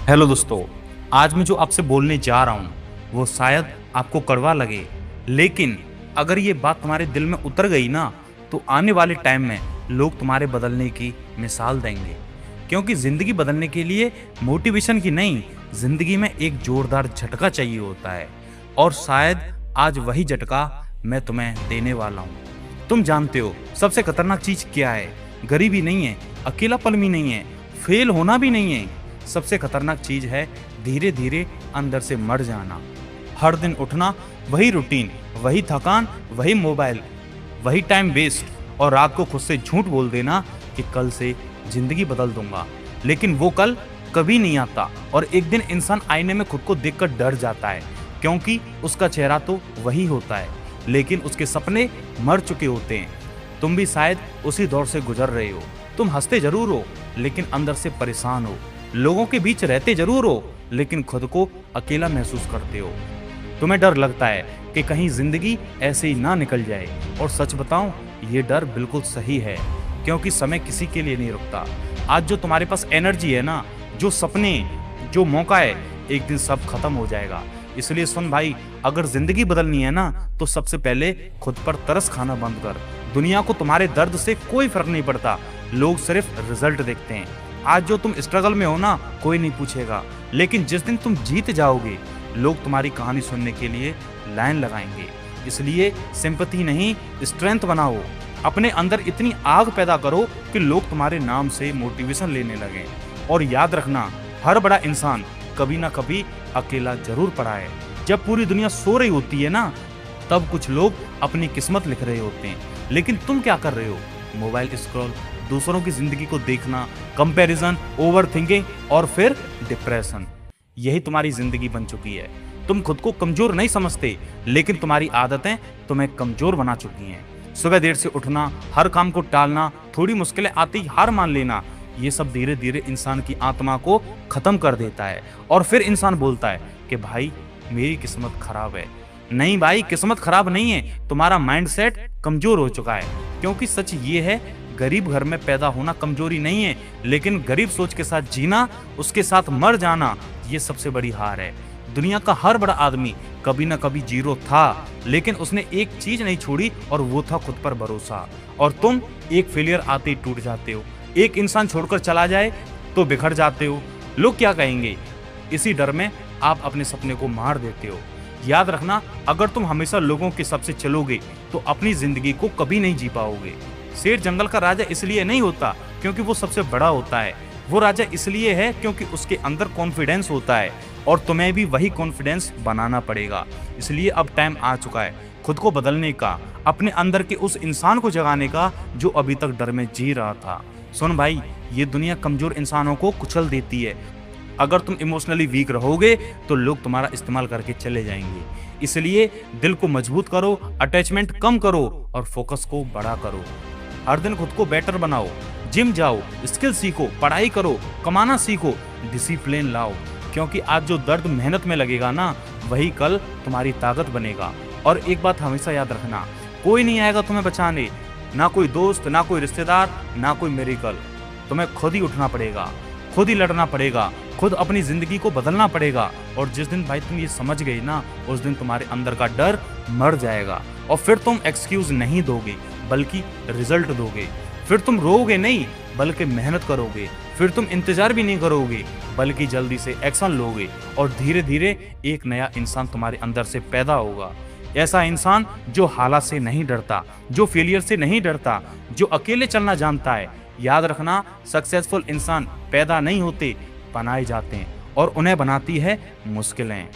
Hello दोस्तों। आज मैं जो आपसे बोलने जा रहा हूँ वो शायद आपको कड़वा लगे, लेकिन अगर ये बात तुम्हारे दिल में उतर गई ना तो आने वाले टाइम में लोग तुम्हारे बदलने की मिसाल देंगे। क्योंकि ज़िंदगी बदलने के लिए मोटिवेशन की नहीं, ज़िंदगी में एक जोरदार झटका चाहिए होता है। और शायद आज वही झटका मैं तुम्हें देने वाला हूँ। तुम जानते हो सबसे खतरनाक चीज़ क्या है? गरीबी नहीं है, अकेलापन भी नहीं है, फेल होना भी नहीं है। सबसे खतरनाक चीज है धीरे धीरे अंदर से मर जाना। हर दिन उठना, वही रूटीन, वही थकान, वही मोबाइल, वही टाइम वेस्ट, और रात को खुद से झूठ बोल देना कि कल से जिंदगी बदल दूंगा। लेकिन वो कल कभी नहीं आता और एक दिन इंसान आईने में खुद को देखकर डर जाता है, क्योंकि उसका चेहरा तो वही होता है लेकिन उसके सपने मर चुके होते हैं। तुम भी शायद उसी दौर से गुजर रहे हो। तुम हंसते जरूर हो लेकिन अंदर से परेशान हो, लोगों के बीच रहते जरूर हो लेकिन खुद को अकेला महसूस करते हो। तुम्हें डर लगता है कि कहीं जिंदगी ऐसे ही ना निकल जाए, और सच बताऊं ये डर बिल्कुल सही है, क्योंकि समय किसी के लिए नहीं रुकता। आज जो तुम्हारे पास एनर्जी है ना, जो सपने, जो मौका है, एक दिन सब खत्म हो जाएगा। इसलिए सुन भाई, अगर जिंदगी बदलनी है ना तो सबसे पहले खुद पर तरस खाना बंद कर। दुनिया को तुम्हारे दर्द से कोई फर्क नहीं पड़ता, लोग सिर्फ रिजल्ट देखते हैं। आज जो तुम स्ट्रगल में हो ना कोई नहीं पूछेगा, लेकिन जिस दिन तुम जीत जाओगे लोग तुम्हारी कहानी सुनने के लिए लाइन लगाएंगे। इसलिए सिंपैथी नहीं, स्ट्रेंथ बनाओ। अपने अंदर इतनी आग पैदा करो कि लोग तुम्हारे नाम से मोटिवेशन लेने लगें। और याद रखना, हर बड़ा इंसान कभी ना कभी अकेला जरूर पड़ा है। जब पूरी दुनिया सो रही होती है ना तब कुछ लोग अपनी किस्मत लिख रहे होते हैं, लेकिन तुम क्या कर रहे हो? मोबाइल स्क्रॉल, दूसरों की जिंदगी को देखना, कंपैरिजन, ओवरथिंकिंग और फिर डिप्रेशन। यही तुम्हारी जिंदगी बन चुकी है। तुम खुद को कमजोर नहीं समझते, लेकिन तुम्हारी आदतें तुम्हें कमजोर बना चुकी हैं। सुबह देर से उठना, हर काम को टालना, थोड़ी मुश्किलें आती ही हार मान लेना, ये सब धीरे धीरे इंसान की आत्मा को खत्म कर देता है। और फिर इंसान बोलता है कि भाई मेरी किस्मत खराब है। नहीं भाई, किस्मत खराब नहीं है, तुम्हारा माइंडसेट कमजोर हो चुका है। क्योंकि सच ये है, गरीब घर में पैदा होना कमजोरी नहीं है, लेकिन गरीब सोच के साथ जीना, उसके साथ मर जाना, ये सबसे बड़ी हार है। दुनिया का हर बड़ा आदमी कभी ना कभी जीरो था, लेकिन उसने एक चीज नहीं छोड़ी और वो था खुद पर भरोसा। और तुम एक फेलियर आते ही टूट जाते हो, एक इंसान छोड़कर चला जाए तो बिखर जाते हो। लोग क्या कहेंगे, इसी डर में आप अपने सपने को मार देते हो। याद रखना, अगर तुम हमेशा लोगों के हिसाब से चलोगे तो अपनी जिंदगी को कभी नहीं जी पाओगे। शेर जंगल का राजा इसलिए नहीं होता क्योंकि वो सबसे बड़ा होता है, वो राजा इसलिए है क्योंकि उसके अंदर कॉन्फिडेंस होता है। और तुम्हें भी वही कॉन्फिडेंस बनाना पड़ेगा। इसलिए अब टाइम आ चुका है खुद को बदलने का, अपने अंदर के उस इंसान को जगाने का जो अभी तक डर में जी रहा था। सुन भाई, ये दुनिया कमजोर इंसानों को कुचल देती है। अगर तुम इमोशनली वीक रहोगे तो लोग तुम्हारा इस्तेमाल करके चले जाएंगे। इसलिए दिल को मजबूत करो, अटैचमेंट कम करो और फोकस को बड़ा करो। हर दिन खुद को बेटर बनाओ, जिम जाओ, स्किल सीखो, पढ़ाई करो, कमाना सीखो, डिसिप्लिन लाओ। क्योंकि आज जो दर्द मेहनत में लगेगा ना वही कल तुम्हारी ताकत बनेगा। और एक बात हमेशा याद रखना, कोई नहीं आएगा तुम्हें बचाने, ना कोई दोस्त, ना कोई रिश्तेदार, ना कोई मिरेकल। तुम्हें खुद ही उठना पड़ेगा, खुद ही लड़ना पड़ेगा, खुद अपनी जिंदगी को बदलना पड़ेगा। और जिस दिन भाई तुम ये समझ गए ना, उस दिन तुम्हारे अंदर का डर मर जाएगा और फिर तुम एक्सक्यूज नहीं दोगे बल्कि रिजल्ट दोगे। फिर तुम रोओगे नहीं बल्कि मेहनत करोगे। फिर तुम इंतजार भी नहीं करोगे बल्कि जल्दी से एक्शन लोगे। और धीरे धीरे एक नया इंसान तुम्हारे अंदर से पैदा होगा। ऐसा इंसान जो हालात से नहीं डरता, जो फेलियर से नहीं डरता, जो अकेले चलना जानता है। याद रखना, सक्सेसफुल इंसान पैदा नहीं होते, बनाए जाते हैं, और उन्हें बनाती है मुश्किलें,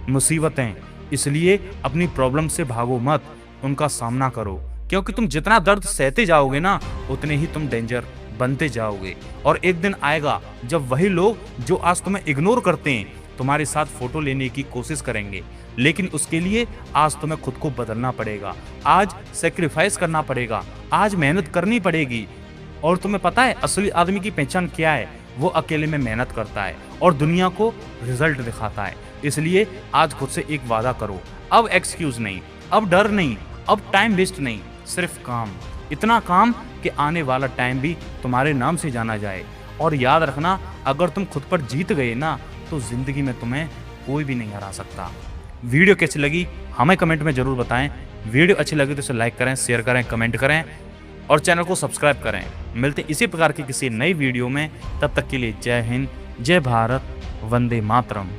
मुसीबतें। इसलिए अपनी प्रॉब्लम से भागो मत, उनका सामना करो। क्योंकि तुम जितना दर्द सहते जाओगे ना उतने ही तुम डेंजर बनते जाओगे। और एक दिन आएगा जब वही लोग जो आज तुम्हें इग्नोर करते हैं तुम्हारे साथ फोटो लेने की कोशिश करेंगे। लेकिन उसके लिए आज तुम्हें खुद को बदलना पड़ेगा, आज सेक्रीफाइस करना पड़ेगा, आज मेहनत करनी पड़ेगी। और तुम्हें पता है असली आदमी की पहचान क्या है? वो अकेले में मेहनत करता है और दुनिया को रिजल्ट दिखाता है। इसलिए आज खुद से एक वादा करो, अब एक्सक्यूज नहीं, अब डर नहीं, अब टाइम वेस्ट नहीं, सिर्फ काम। इतना काम कि आने वाला टाइम भी तुम्हारे नाम से जाना जाए। और याद रखना, अगर तुम खुद पर जीत गए ना तो ज़िंदगी में तुम्हें कोई भी नहीं हरा सकता। वीडियो कैसी लगी हमें कमेंट में ज़रूर बताएं। वीडियो अच्छी लगी तो इसे लाइक करें, शेयर करें, कमेंट करें और चैनल को सब्सक्राइब करें। मिलते हैं इसी प्रकार की किसी नई वीडियो में, तब तक के लिए जय हिंद, जय भारत, वंदे मातरम।